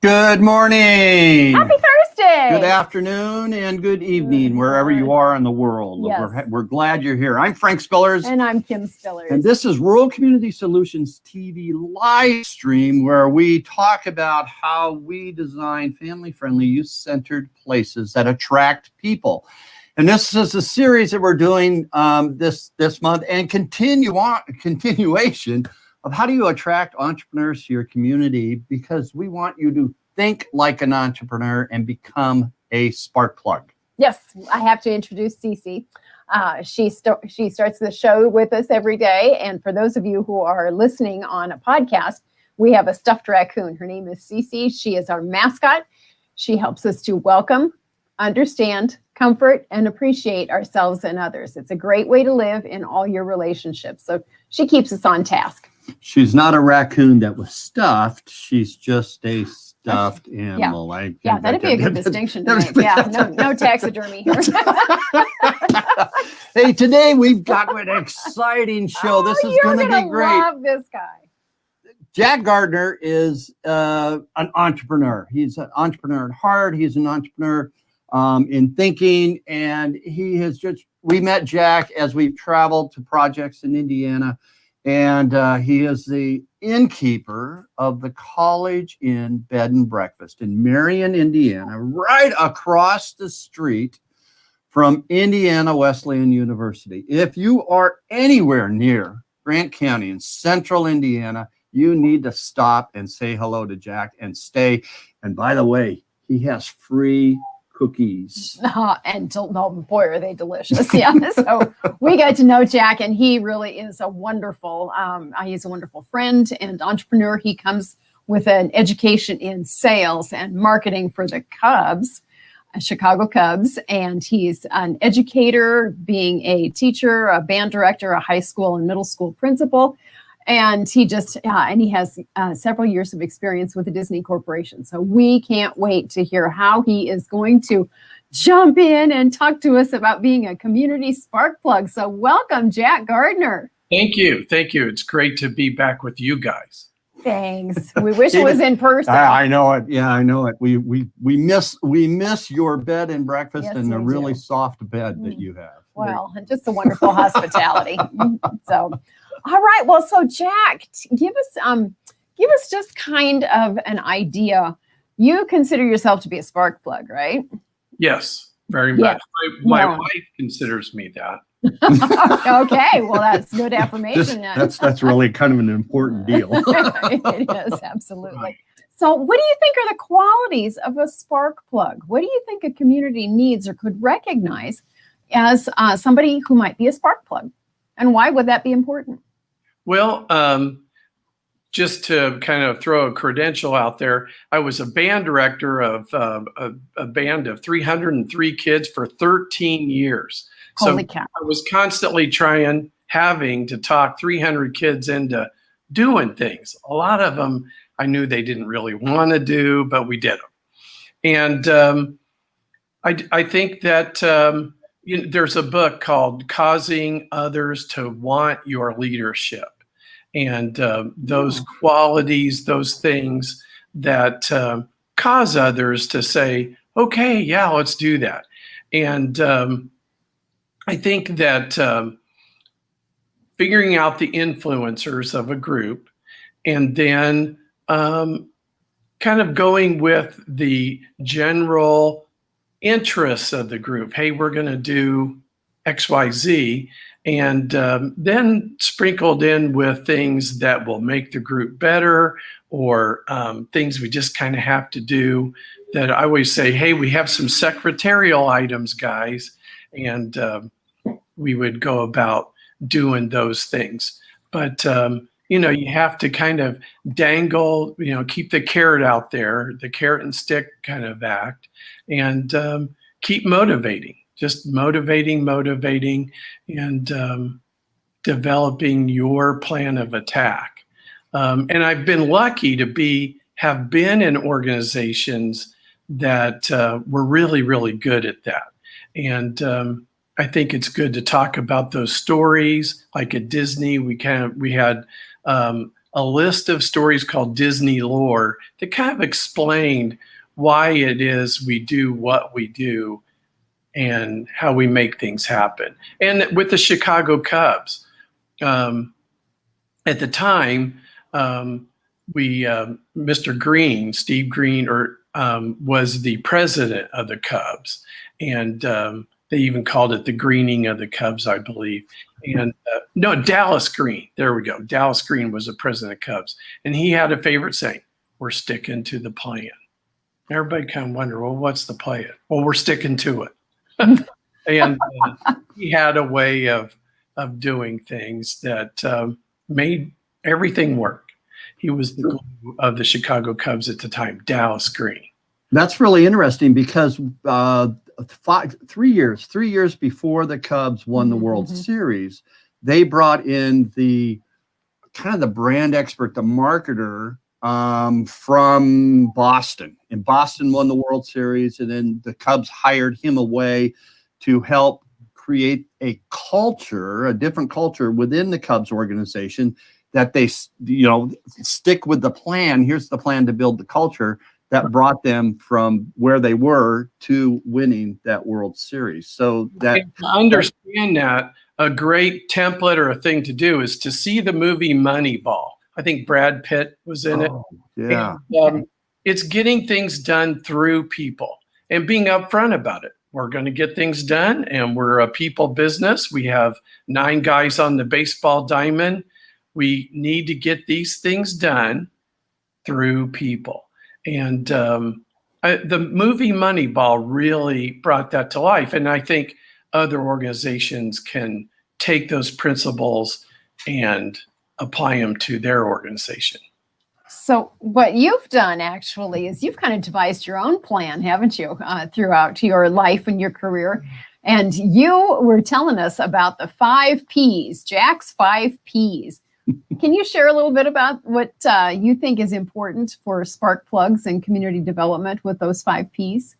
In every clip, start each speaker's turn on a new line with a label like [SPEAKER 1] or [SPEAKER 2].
[SPEAKER 1] Good morning.
[SPEAKER 2] Happy Thursday.
[SPEAKER 1] Good afternoon and good evening, wherever you are in the world.
[SPEAKER 2] Yes.
[SPEAKER 1] We're glad you're here. I'm Frank Spillers.
[SPEAKER 2] And I'm Kim Spillers.
[SPEAKER 1] And this is Rural Community Solutions TV Livestream, where we talk about how we design family-friendly, youth-centered places that attract people. And this is a series that we're doing this month and continuation of how do you attract entrepreneurs to your community, because we want you to think like an entrepreneur and become a spark plug.
[SPEAKER 2] Yes, I have to introduce Cece. She starts the show with us every day. And for those of you who are listening on a podcast, we have a stuffed raccoon. Her name is Cece. She is our mascot. She helps us to welcome, understand, comfort, and appreciate ourselves and others. It's a great way to live in all your relationships. So she keeps us on task.
[SPEAKER 1] She's not a raccoon that was stuffed. She's just a stuffed animal.
[SPEAKER 2] Yeah, that'd be a good distinction to make. Yeah, no taxidermy here.
[SPEAKER 1] Hey, today we've got an exciting show. This is going to be great.
[SPEAKER 2] I love this guy.
[SPEAKER 1] Jack Gardner is an entrepreneur. He's an entrepreneur at heart. He's an entrepreneur in thinking, and we met Jack as we've traveled to projects in Indiana. And he is the innkeeper of the College Inn Bed and Breakfast in Marion, Indiana, right across the street from Indiana Wesleyan University. If you are anywhere near Grant County in central Indiana, you need to stop and say hello to Jack and stay. And by the way, he has free cookies.
[SPEAKER 2] And boy, are they delicious. Yeah. So we got to know Jack, and he really is a wonderful, he's a wonderful friend and entrepreneur. He comes with an education in sales and marketing for the Cubs, Chicago Cubs. And he's an educator, being a teacher, a band director, a high school and middle school principal. And he has several years of experience with the Disney Corporation. So we can't wait to hear how he is going to jump in and talk to us about being a community spark plug. So welcome, Jack Gardner.
[SPEAKER 3] Thank you. Thank you. It's great to be back with you guys.
[SPEAKER 2] Thanks. We wish it was in person.
[SPEAKER 1] I know it. Yeah, I know it. We miss your bed and breakfast, yes, and the really soft bed that you have.
[SPEAKER 2] Well, and just the wonderful hospitality. So, all right. Well, so Jack, give us just kind of an idea. You consider yourself to be a spark plug, right?
[SPEAKER 3] Yes, very much. My wife considers me that.
[SPEAKER 2] Okay, well, that's good affirmation.
[SPEAKER 1] That's really kind of an important deal.
[SPEAKER 2] It is, absolutely. Right. So what do you think are the qualities of a spark plug? What do you think a community needs or could recognize as somebody who might be a spark plug? And why would that be important?
[SPEAKER 3] Well, just to kind of throw a credential out there, I was a band director of a band of 303 kids for 13 years.
[SPEAKER 2] Holy cow.
[SPEAKER 3] I was constantly having to talk 300 kids into doing things. A lot of them I knew they didn't really want to do, but we did them. And I think that there's a book called Causing Others to Want Your Leadership. And those qualities, those things that cause others to say, okay, yeah, let's do that. And I think that figuring out the influencers of a group and then kind of going with the general interests of the group. Hey, we're going to do X, Y, Z. And then sprinkled in with things that will make the group better, or things we just kind of have to do. That I always say, hey, we have some secretarial items, guys. And we would go about doing those things. But, you have to kind of dangle, keep the carrot out there, the carrot and stick kind of act, and keep motivating. Just motivating, and developing your plan of attack. And I've been lucky to have been in organizations that were really, really good at that. And I think it's good to talk about those stories. Like at Disney, we had a a list of stories called Disney lore that kind of explained why it is we do what we do and how we make things happen. And with the Chicago Cubs, at the time, Mr. Green, Steve Green, was the president of the Cubs, and they even called it the greening of the Cubs, I believe. And no, Dallas Green. There we go. Dallas Green was the president of Cubs, and he had a favorite saying: "We're sticking to the plan." Everybody kind of wonder, well, what's the plan? Well, we're sticking to it. And he had a way of doing things that made everything work. He was the glue of the Chicago Cubs at the time, Dallas Green.
[SPEAKER 1] That's really interesting because 3 years before the Cubs won the World Series, they brought in the kind of the brand expert, the marketer from Boston. And Boston won the World Series, and then the Cubs hired him away to help create a culture, a different culture within the Cubs organization, that they, stick with the plan. Here's the plan to build the culture that brought them from where they were to winning that World Series. So that,
[SPEAKER 3] to understand that, a great template or a thing to do is to see the movie Moneyball. I think Brad Pitt was in it.
[SPEAKER 1] Yeah.
[SPEAKER 3] And, it's getting things done through people and being upfront about it. We're going to get things done, and we're a people business. We have 9 guys on the baseball diamond. We need to get these things done through people. And the movie Moneyball really brought that to life. And I think other organizations can take those principles and apply them to their organization.
[SPEAKER 2] So what you've done actually is you've kind of devised your own plan, haven't you, throughout your life and your career? And you were telling us about the 5 Ps, Jack's 5 Ps. Can you share a little bit about what you think is important for spark plugs and community development with those 5 Ps?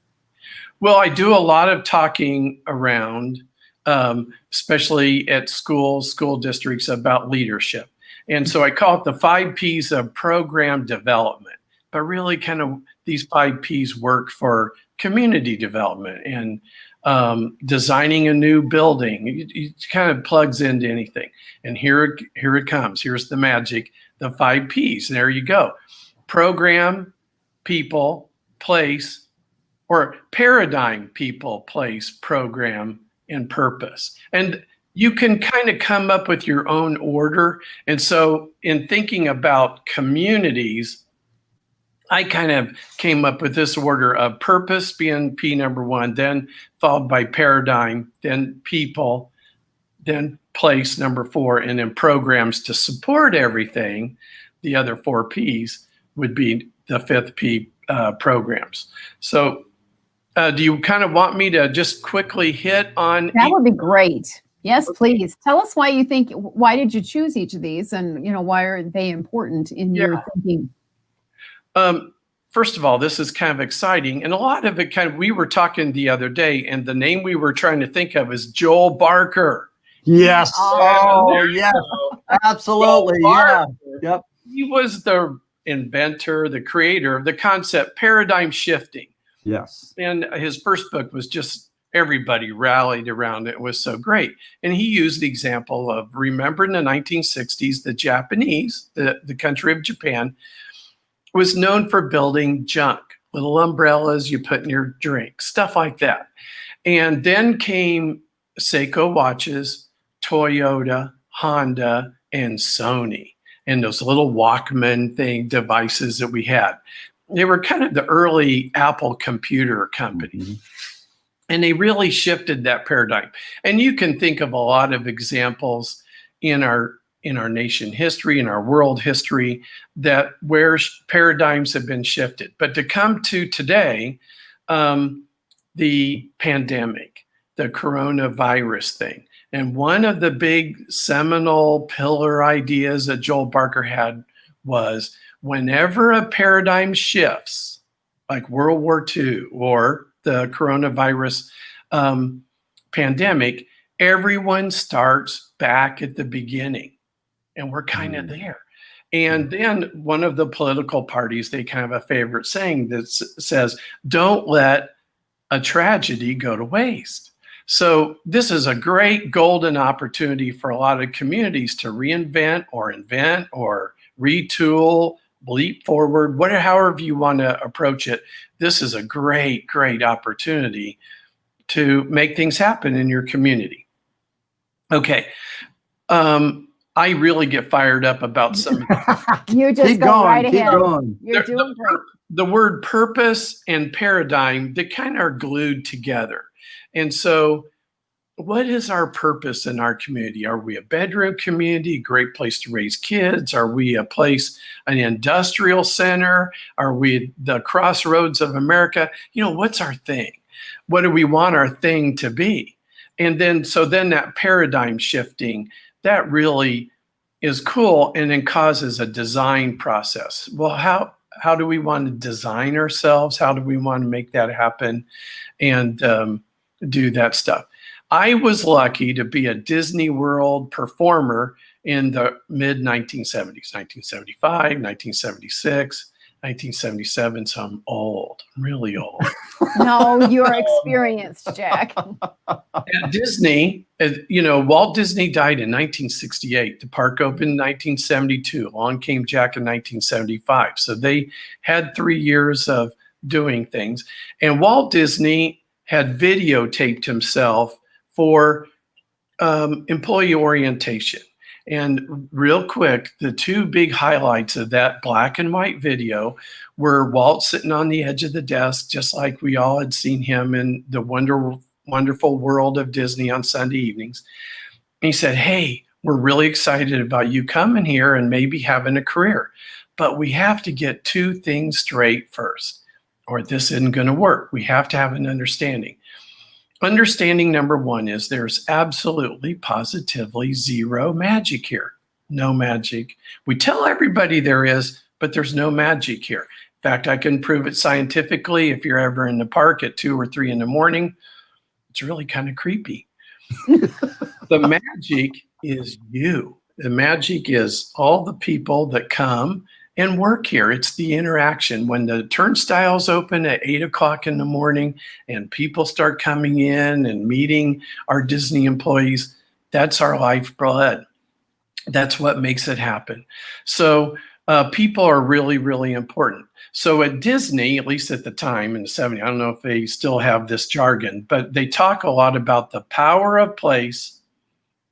[SPEAKER 3] Well, I do a lot of talking around, especially at schools, school districts, about leadership. And so I call it the 5 Ps of program development. But really kind of these 5 Ps work for community development and designing a new building. It kind of plugs into anything. And here it comes. Here's the magic, the 5 Ps. There you go. Program, people, place, or paradigm, people, place, program, and purpose. And you can kind of come up with your own order. And so in thinking about communities, I kind of came up with this order of purpose being P number 1, then followed by paradigm, then people, then place number 4, and then programs to support everything. The other 4 Ps would be the 5th P, programs. So do you kind of want me to just quickly hit on?
[SPEAKER 2] That would be great. Yes, please. Tell us why did you choose each of these, and why are they important in your thinking?
[SPEAKER 3] First of all, this is kind of exciting, and a lot of it we were talking the other day, and the name we were trying to think of is Joel Barker.
[SPEAKER 1] Yes. Oh, yeah. Absolutely. Yeah. Yep.
[SPEAKER 3] He was the inventor, the creator of the concept paradigm shifting.
[SPEAKER 1] Yes.
[SPEAKER 3] And his first book was just, everybody rallied around it. It was so great. And he used the example of, remember in the 1960s, the Japanese, the country of Japan, was known for building junk, little umbrellas you put in your drink, stuff like that. And then came Seiko watches, Toyota, Honda, and Sony, and those little Walkman devices that we had. They were kind of the early Apple computer company. Mm-hmm. And they really shifted that paradigm. And you can think of a lot of examples in our nation history, in our world history, that where paradigms have been shifted. But to come to today, the pandemic, the coronavirus thing, and one of the big seminal pillar ideas that Joel Barker had was, whenever a paradigm shifts, like World War II or the coronavirus pandemic, everyone starts back at the beginning. And we're kind of there. And then one of the political parties, they kind of have a favorite saying that says, don't let a tragedy go to waste. So this is a great golden opportunity for a lot of communities to reinvent or invent or retool, leap forward, whatever, however you want to approach it. This is a great, great opportunity to make things happen in your community. Okay. I really get fired up about some.
[SPEAKER 2] You just
[SPEAKER 1] Keep
[SPEAKER 2] go
[SPEAKER 1] going,
[SPEAKER 2] right
[SPEAKER 1] keep
[SPEAKER 2] ahead.
[SPEAKER 1] going.
[SPEAKER 2] You're doing great.
[SPEAKER 3] The word purpose and paradigm, they kind of are glued together. And so what is our purpose in our community? Are we a bedroom community, a great place to raise kids? Are we a place, an industrial center? Are we the crossroads of America? You know, what's our thing? What do we want our thing to be? And then, so then that paradigm shifting, that really is cool, and then causes a design process. Well, how do we want to design ourselves? How do we want to make that happen and do that stuff? I was lucky to be a Disney World performer in the mid 1970s, 1975, 1976, 1977. So I'm old, I'm really old.
[SPEAKER 2] No, you're experienced, Jack.
[SPEAKER 3] At Disney, you know, Walt Disney died in 1968. The park opened in 1972. Along came Jack in 1975. So they had 3 years of doing things. And Walt Disney had videotaped himself for employee orientation. And real quick, the two big highlights of that black and white video were Walt sitting on the edge of the desk, just like we all had seen him in the wonderful world of Disney on Sunday evenings. And he said, hey, we're really excited about you coming here and maybe having a career, but we have to get two things straight first, or this isn't going to work. We have to have an understanding. Understanding number one is there's absolutely, positively zero magic here. No magic. We tell everybody there is, but there's no magic here. In fact, I can prove it scientifically. If you're ever in the park at 2 or 3 in the morning, it's really kind of creepy. The magic is you. The magic is all the people that come and work here. It's the interaction. When the turnstiles open at 8 o'clock in the morning and people start coming in and meeting our Disney employees, that's our lifeblood. That's what makes it happen. So people are really, really important. So at Disney, at least at the time in the 70s, I don't know if they still have this jargon, but they talk a lot about the power of place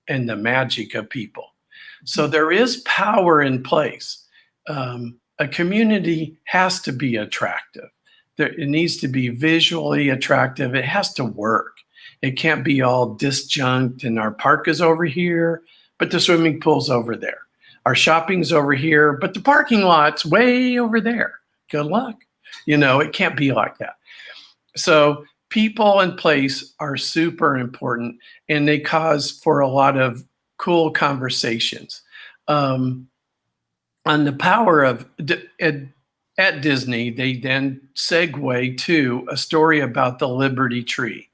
[SPEAKER 3] and the magic of people. So there is power in place. A community has to be attractive. It needs to be visually attractive. It has to work. It can't be all disjunct and our park is over here, but the swimming pool's over there. Our shopping's over here, but the parking lot's way over there. Good luck. You know, it can't be like that. So people and place are super important, and they cause for a lot of cool conversations. On the power of at Disney, they then segue to a story about the Liberty Tree.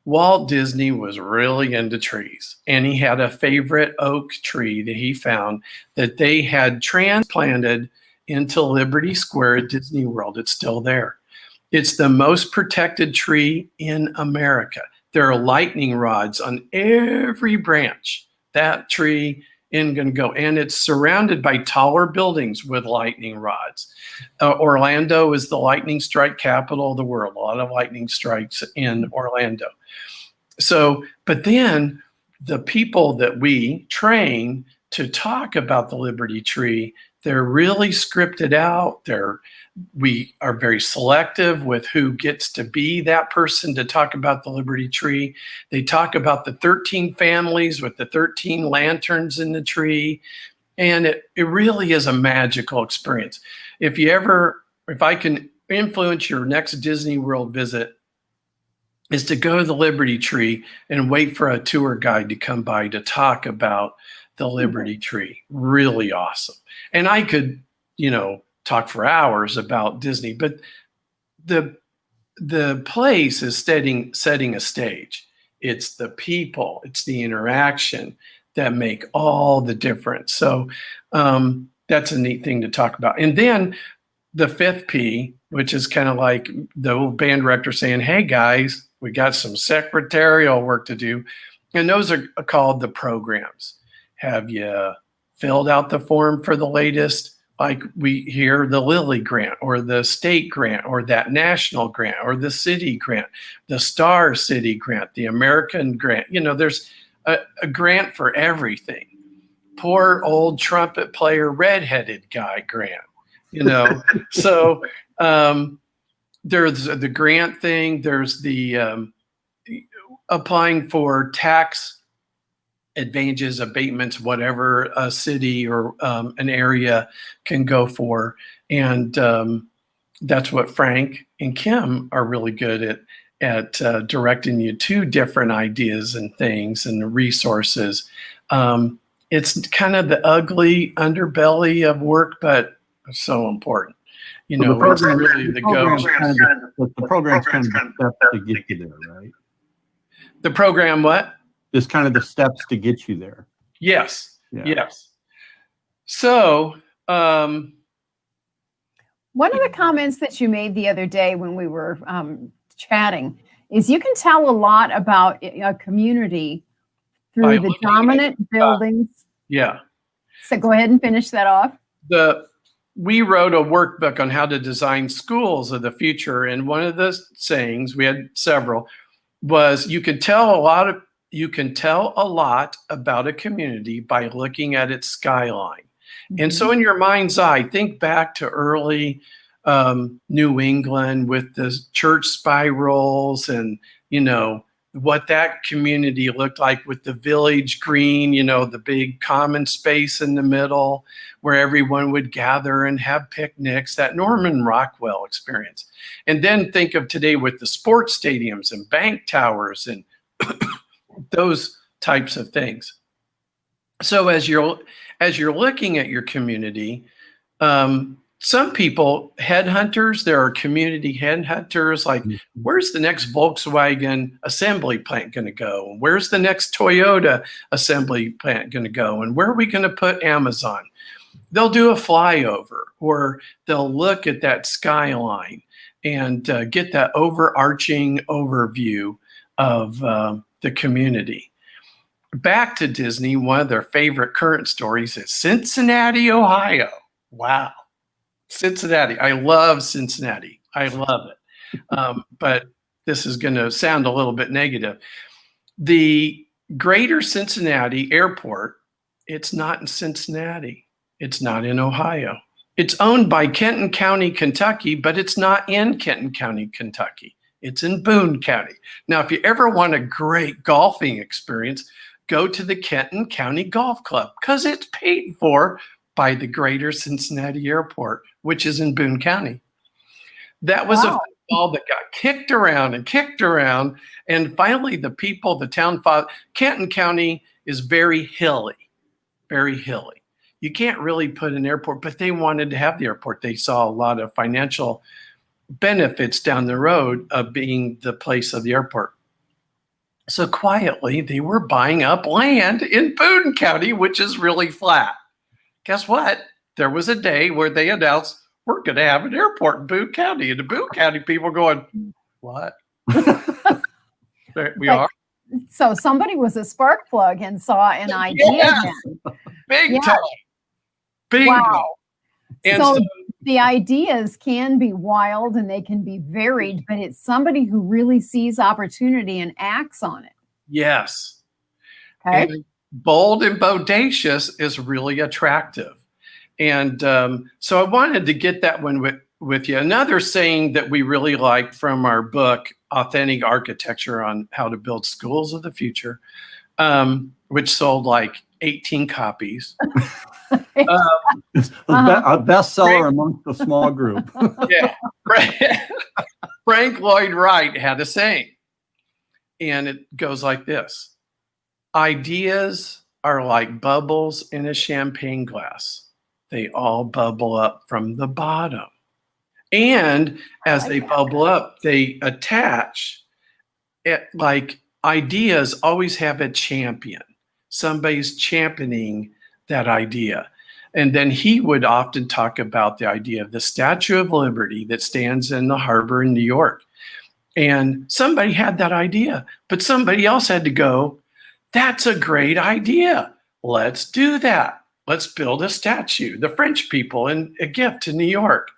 [SPEAKER 3] Walt Disney was really into trees, and he had a favorite oak tree that he found that they had transplanted into Liberty Square at Disney World. It's still there. It's the most protected tree in America. There are lightning rods on every branch. That tree isn't going to go. And it's surrounded by taller buildings with lightning rods. Orlando is the lightning strike capital of the world. A lot of lightning strikes in Orlando. So, but then the people that we train to talk about the Liberty Tree, they're really scripted out. We are very selective with who gets to be that person to talk about the Liberty Tree. They talk about the 13 families with the 13 lanterns in the tree. And it really is a magical experience. If I can influence your next Disney World visit, is to go to the Liberty Tree and wait for a tour guide to come by to talk about the Liberty Tree. Really awesome. And I could, talk for hours about Disney, but the place is setting a stage. It's the people, it's the interaction that make all the difference. So that's a neat thing to talk about. And then the fifth P, which is kind of like the old band director saying, hey guys, we got some secretarial work to do. And those are called the programs. Have you filled out the form for the latest, like we hear, the Lilly grant or the state grant or that national grant or the city grant, the Star City grant, the American grant? You know, there's a grant for everything. Poor old trumpet player, redheaded guy grant, you know. So there's the grant thing. There's the applying for tax advantages, abatements, whatever a city or an area can go for. And that's what Frank and Kim are really good at directing you to different ideas and things and the resources. It's kind of the ugly underbelly of work, but so important. You know, it's really the go.
[SPEAKER 1] The program's kind of the steps to get you there, right?
[SPEAKER 3] The program, what?
[SPEAKER 1] Just kind of the steps to get you there.
[SPEAKER 3] Yes.
[SPEAKER 1] Yeah.
[SPEAKER 3] Yes. So,
[SPEAKER 2] one of the comments that you made the other day when we were chatting is you can tell a lot about a community through the dominant buildings.
[SPEAKER 3] Yeah.
[SPEAKER 2] So go ahead and finish that off.
[SPEAKER 3] We wrote a workbook on how to design schools of the future. And one of the sayings, we had several, was you can tell a lot about a community by looking at its skyline. Mm-hmm. And so in your mind's eye, think back to early New England with the church spirals and, you know, what that community looked like with the village green, you know, the big common space in the middle where everyone would gather and have picnics, that Norman Rockwell experience. And then think of today with the sports stadiums and bank towers and those types of things. So as you're looking at your community, some people, headhunters, there are community headhunters, like where's the next Volkswagen assembly plant going to go? Where's the next Toyota assembly plant going to go? And where are we going to put Amazon? They'll do a flyover, or they'll look at that skyline and get that overarching overview of the community. Back to Disney, one of their favorite current stories is Cincinnati, Ohio. Wow. Cincinnati. I love Cincinnati. I love it. But this is going to sound a little bit negative. The Greater Cincinnati Airport, it's not in Cincinnati. It's not in Ohio. It's owned by Kenton County, Kentucky, but it's not in Kenton County, Kentucky. It's in Boone County. Now, if you ever want a great golfing experience, go to the Kenton County Golf Club because it's paid for by the Greater Cincinnati Airport, which is in Boone County. That was a football that got kicked around. And finally, the town fought. Kenton County is very hilly, very hilly. You can't really put an airport, but they wanted to have the airport. They saw a lot of financial benefits down the road of being the place of the airport. So quietly, they were buying up land in Boone County, which is really flat. Guess what? There was a day where they announced, we're going to have an airport in Boone County. And the Boone County people going, what? There we are.
[SPEAKER 2] So somebody was a spark plug and saw an idea.
[SPEAKER 3] Yes. Big time. Big
[SPEAKER 2] wow.
[SPEAKER 3] time. And
[SPEAKER 2] so the ideas can be wild and they can be varied, but it's somebody who really sees opportunity and acts on it.
[SPEAKER 3] Yes.
[SPEAKER 2] Okay.
[SPEAKER 3] And bold and bodacious is really attractive. And so I wanted to get that one with you. Another saying that we really liked from our book, Authentic Architecture on How to Build Schools of the Future, which sold like 18 copies.
[SPEAKER 1] A bestseller amongst a small group.
[SPEAKER 3] Yeah. Frank Lloyd Wright had a saying, and it goes like this. Ideas are like bubbles in a champagne glass. They all bubble up from the bottom. And as they bubble up, they attach. Like ideas always have a champion. Somebody's championing that idea. And then he would often talk about the idea of the Statue of Liberty that stands in the harbor in New York. And somebody had that idea, but somebody else had to go, that's a great idea. Let's do that. Let's build a statue. The French people in a gift to New York.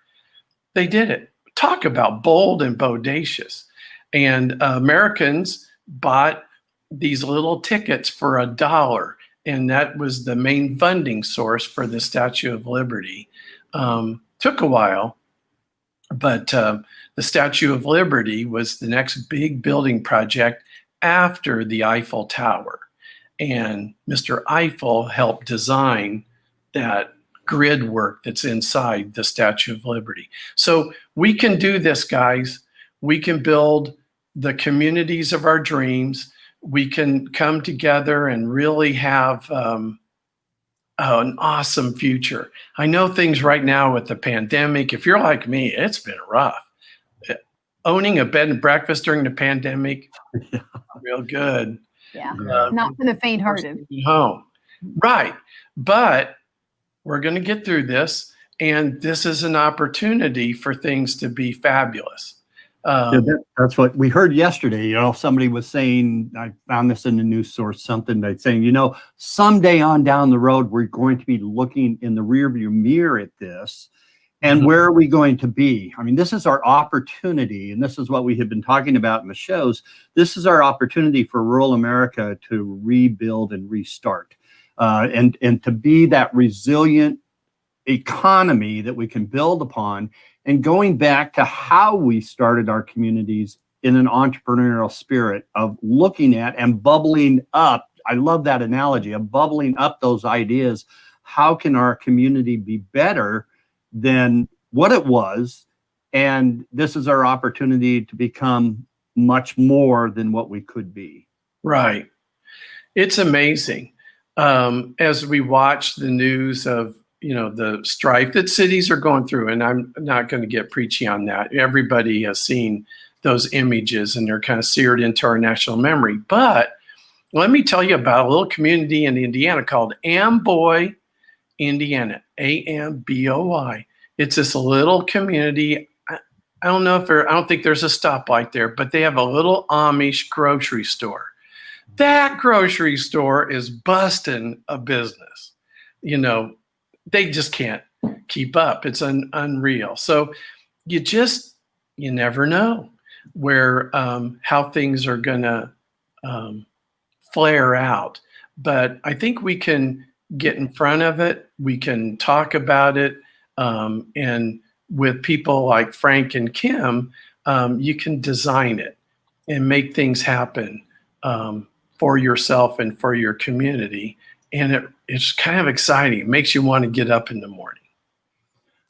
[SPEAKER 3] They did it. Talk about bold and bodacious. And Americans bought these little tickets for $1. And that was the main funding source for the Statue of Liberty. Took a while, but the Statue of Liberty was the next big building project after the Eiffel Tower. And Mr. Eiffel helped design that grid work that's inside the Statue of Liberty. So we can do this, guys. We can build the communities of our dreams. We can come together and really have an awesome future. I know things right now with the pandemic, if you're like me, it's been rough. Owning a bed and breakfast during the pandemic, real good.
[SPEAKER 2] Yeah, not for the faint-hearted.
[SPEAKER 3] Home. Right. But we're going to get through this, and this is an opportunity for things to be fabulous.
[SPEAKER 1] That's what we heard yesterday. Somebody was saying, I found this in the news source, something that's saying, someday on down the road, we're going to be looking in the rearview mirror at this. And where are we going to be? I mean, this is our opportunity, and this is what we have been talking about in the shows. This is our opportunity for rural America to rebuild and restart, and to be that resilient economy that we can build upon. And going back to how we started our communities in an entrepreneurial spirit of looking at and bubbling up. I love that analogy of bubbling up those ideas. How can our community be better than what it was? And this is our opportunity to become much more than what we could be.
[SPEAKER 3] Right. It's amazing. As we watch the news of, the strife that cities are going through, and I'm not going to get preachy on that. Everybody has seen those images and they're kind of seared into our national memory. But let me tell you about a little community in Indiana called Amboy, Indiana, Amboi. It's this little community. I don't think there's a stoplight there, but they have a little Amish grocery store. That grocery store is busting a business. They just can't keep up. It's unreal. So you never know where, how things are gonna flare out. But I think we can get in front of it. We can talk about it. And with people like Frank and Kim, you can design it and make things happen for yourself and for your community. And it's kind of exciting. It makes you want to get up in the morning.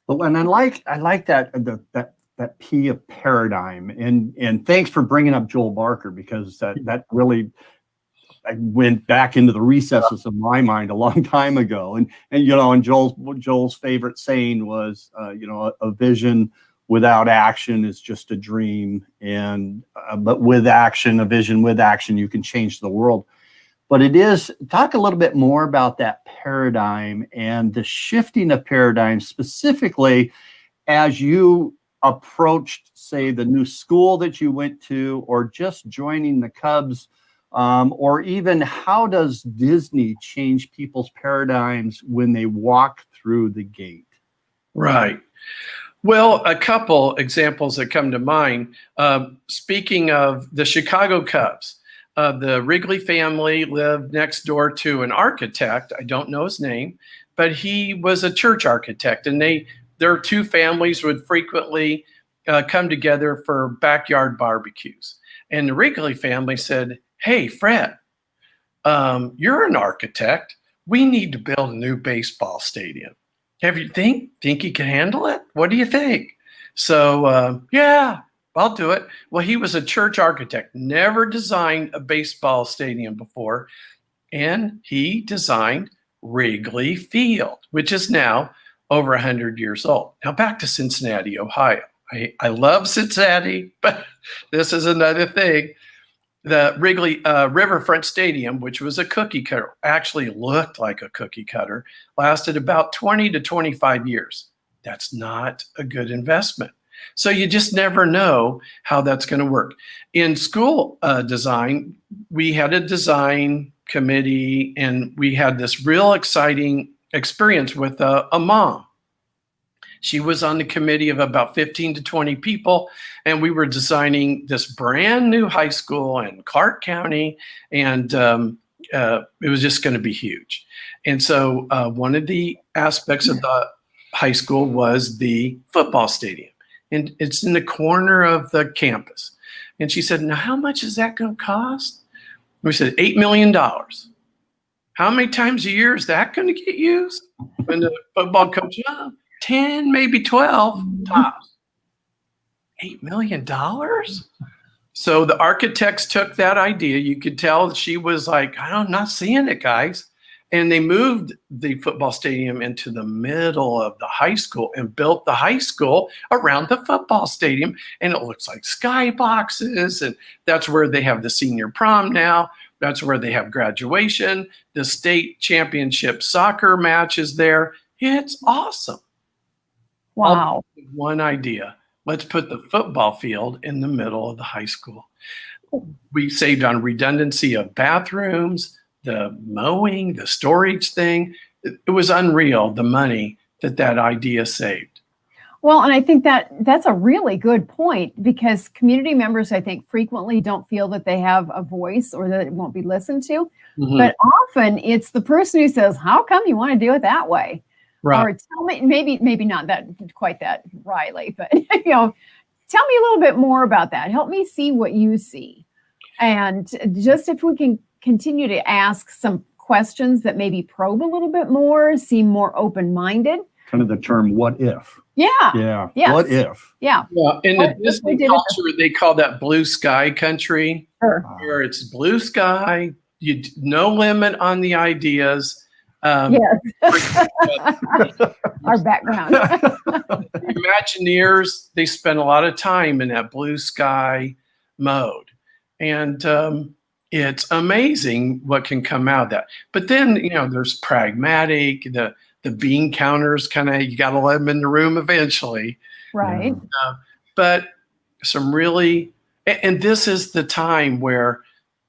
[SPEAKER 1] Well, and I like that P of paradigm. And thanks for bringing up Joel Barker, because that really, I went back into the recesses of my mind a long time ago. And Joel's favorite saying was, a vision without action is just a dream. And but with action, a vision with action, you can change the world. But talk a little bit more about that paradigm and the shifting of paradigm, specifically as you approached, say, the new school that you went to, or just joining the Cubs. Or even how does Disney change people's paradigms when they walk through the gate?
[SPEAKER 3] Right. Well, a couple examples that come to mind. Speaking of the Chicago Cubs, the Wrigley family lived next door to an architect. I don't know his name, but he was a church architect. And their two families would frequently come together for backyard barbecues. And the Wrigley family said, "Hey, Fred, you're an architect. We need to build a new baseball stadium. Have you think you can handle it? What do you think?" So, yeah, I'll do it. Well, he was a church architect, never designed a baseball stadium before. And he designed Wrigley Field, which is now over 100 years old. Now back to Cincinnati, Ohio. I love Cincinnati, but this is another thing. the Wrigley Riverfront Stadium, which was a cookie cutter, actually looked like a cookie cutter, lasted about 20 to 25 years. That's not a good investment. So you just never know how that's going to work. In school design, we had a design committee, and we had this real exciting experience with a mom. She was on the committee of about 15 to 20 people, and we were designing this brand new high school in Clark County, and it was just going to be huge. And so one of the aspects of the high school was the football stadium, and it's in the corner of the campus. And she said, now, how much is that going to cost? We said, $8 million. How many times a year is that going to get used? And the football coach, 10, maybe 12 tops. $8 million? So the architects took that idea. You could tell she was like, I'm not seeing it, guys. And they moved the football stadium into the middle of the high school and built the high school around the football stadium. And it looks like skyboxes. And that's where they have the senior prom now. That's where they have graduation. The state championship soccer match is there. It's awesome.
[SPEAKER 2] Wow.
[SPEAKER 3] One idea. Let's put the football field in the middle of the high school. We saved on redundancy of bathrooms, the mowing, the storage thing. It was unreal, the money that idea saved.
[SPEAKER 2] Well, and I think that's a really good point, because community members, I think, frequently don't feel that they have a voice or that it won't be listened to. Mm-hmm. But often it's the person who says, how come you want to do it that way? Right. Or tell me, maybe not that quite that Riley, but tell me a little bit more about that. Help me see what you see. And just if we can continue to ask some questions that maybe probe a little bit more, seem more open-minded.
[SPEAKER 1] Kind of the term, what if?
[SPEAKER 2] Yeah.
[SPEAKER 1] Yeah.
[SPEAKER 2] Yes.
[SPEAKER 1] What if?
[SPEAKER 2] Yeah.
[SPEAKER 3] Well, in the Disney culture, they call that blue sky country, where it's blue sky, no limit on the ideas.
[SPEAKER 2] Yes. Our background.
[SPEAKER 3] Imagineers, they spend a lot of time in that blue sky mode. And it's amazing what can come out of that. But then, there's pragmatic, the bean counters, you got to let them in the room eventually.
[SPEAKER 2] Right.
[SPEAKER 3] But some really, and this is the time where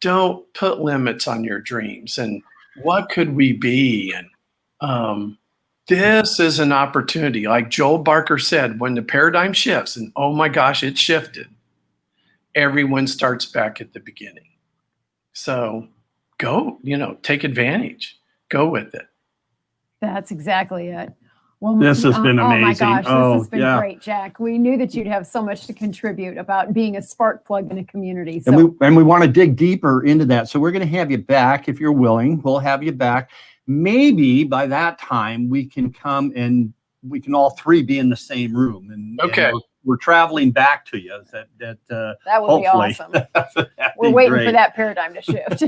[SPEAKER 3] don't put limits on your dreams. And what could we be? And this is an opportunity. Like Joel Barker said, when the paradigm shifts, and oh my gosh, it shifted, everyone starts back at the beginning. So go, take advantage. Go with it.
[SPEAKER 2] That's exactly it. Well,
[SPEAKER 1] this has been amazing.
[SPEAKER 2] Oh my gosh, this has been great, Jack. We knew that you'd have so much to contribute about being a spark plug in a community. So.
[SPEAKER 1] And we want to dig deeper into that. So we're going to have you back if you're willing. We'll have you back. Maybe by that time we can come and we can all three be in the same room. And
[SPEAKER 3] okay.
[SPEAKER 1] And we're traveling back to you. That
[SPEAKER 2] would be awesome. We're waiting for that paradigm to shift.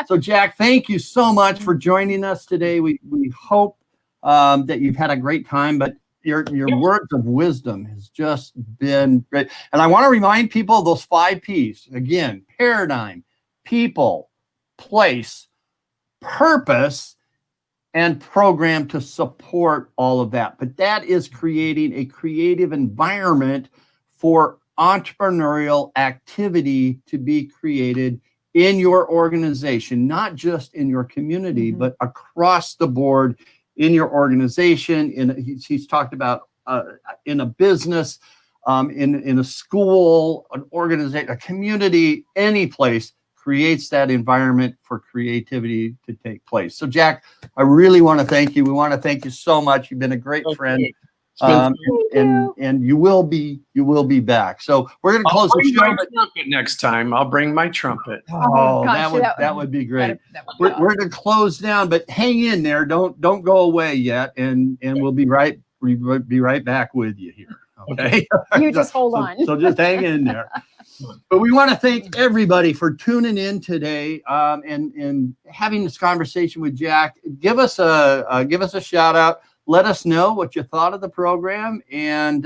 [SPEAKER 1] So Jack, thank you so much for joining us today. We hope that you've had a great time, but your words of wisdom has just been great. And I want to remind people of those 5 P's. Again, paradigm, people, place, purpose, and program to support all of that. But that is creating a creative environment for entrepreneurial activity to be created in your organization, not just in your community, but across the board in your organization. He's talked about in a business, in a school, an organization, a community, any place creates that environment for creativity to take place. So Jack, I really want to thank you. We want to thank you so much. You've been a great friend. And you will be back. So we're going to close the show.
[SPEAKER 3] I'll bring my trumpet next time. I'll bring my trumpet.
[SPEAKER 1] Oh, gosh, that would be great. We're going to close down, but hang in there. Don't go away yet, and we'll be right back with you here. Okay.
[SPEAKER 2] You just hold on.
[SPEAKER 1] So just hang in there. But we want to thank everybody for tuning in today and having this conversation with Jack. Give us a shout out. Let us know what you thought of the program, and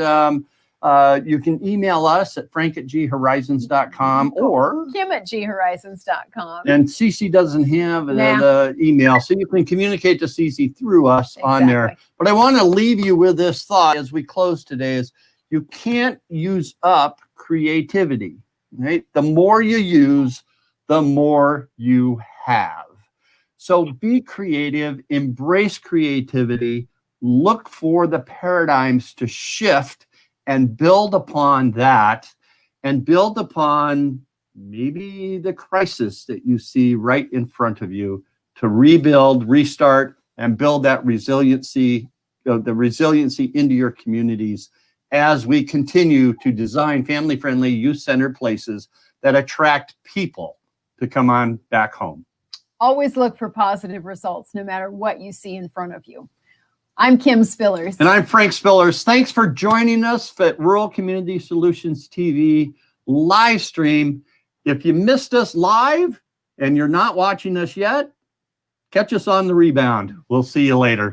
[SPEAKER 1] You can email us at frank@ghorizons.com or
[SPEAKER 2] Kim@ghorizons.com.
[SPEAKER 1] and Cece doesn't have
[SPEAKER 2] Nah.
[SPEAKER 1] the email, so you can communicate to Cece through us on there.
[SPEAKER 2] Exactly.
[SPEAKER 1] But I want to leave you with this thought as we close today: is you can't use up creativity. Right? The more you use, the more you have. So be creative, embrace creativity, look for the paradigms to shift and build upon that, and build upon maybe the crisis that you see right in front of you to rebuild, restart, and build that resiliency, the resiliency into your communities as we continue to design family-friendly, youth-centered places that attract people to come on back home.
[SPEAKER 2] Always look for positive results, no matter what you see in front of you. I'm Kim Spillers.
[SPEAKER 1] And I'm Frank Spillers. Thanks for joining us at Rural Community Solutions TV Livestream. If you missed us live and you're not watching us yet, catch us on the rebound. We'll see you later.